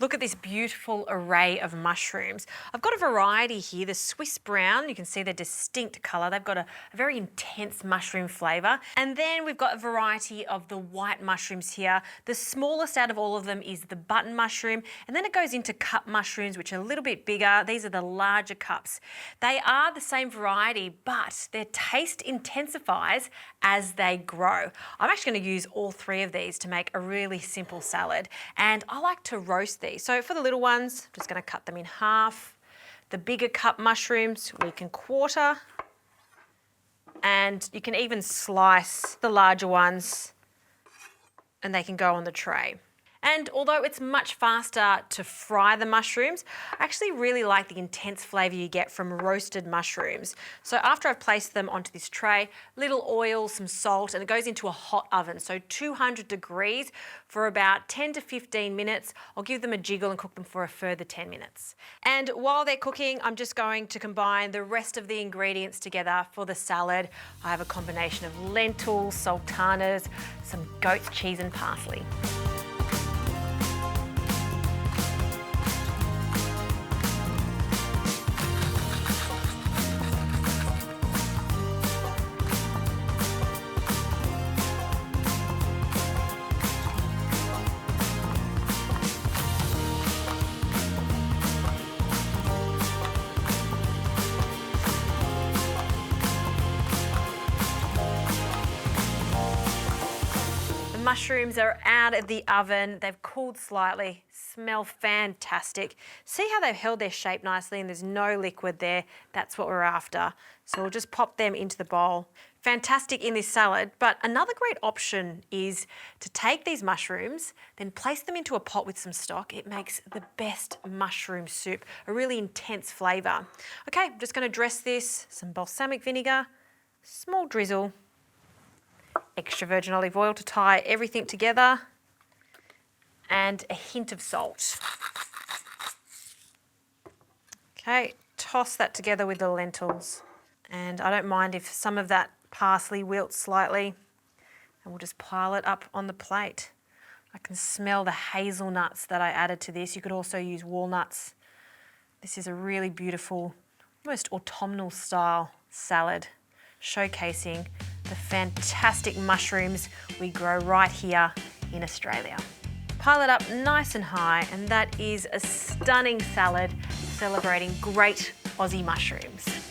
Look at this beautiful array of mushrooms. I've got a variety here, the Swiss brown, you can see the distinct colour. They've got a very intense mushroom flavour. And then we've got a variety of the white mushrooms here. The smallest out of all of them is the button mushroom, and then it goes into cup mushrooms, which are a little bit bigger. These are the larger cups. They are the same variety, but their taste intensifies as they grow. I'm actually going to use all three of these to make a really simple salad, and I like to roast these. So for the little ones, I'm just going to cut them in half. The bigger cup mushrooms we can quarter, and you can even slice the larger ones and they can go on the tray. And although it's much faster to fry the mushrooms, I actually really like the intense flavour you get from roasted mushrooms. So after I've placed them onto this tray, little oil, some salt, and it goes into a hot oven, so 200 degrees for about 10 to 15 minutes. I'll give them a jiggle and cook them for a further 10 minutes. And while they're cooking, I'm just going to combine the rest of the ingredients together for the salad. I have a combination of lentils, sultanas, some goat's cheese and parsley. Mushrooms are out of the oven. They've cooled slightly, smell fantastic. See how they've held their shape nicely and there's no liquid there? That's what we're after. So we'll just pop them into the bowl. Fantastic in this salad, but another great option is to take these mushrooms, then place them into a pot with some stock. It makes the best mushroom soup, a really intense flavour. Okay, I'm just going to dress this, some balsamic vinegar, small drizzle, extra virgin olive oil to tie everything together, and a hint of salt. Okay, toss that together with the lentils. And I don't mind if some of that parsley wilts slightly, and we'll just pile it up on the plate. I can smell the hazelnuts that I added to this. You could also use walnuts. This is a really beautiful, almost autumnal style salad, showcasing the fantastic mushrooms we grow right here in Australia. Pile it up nice and high, and that is a stunning salad celebrating great Aussie mushrooms.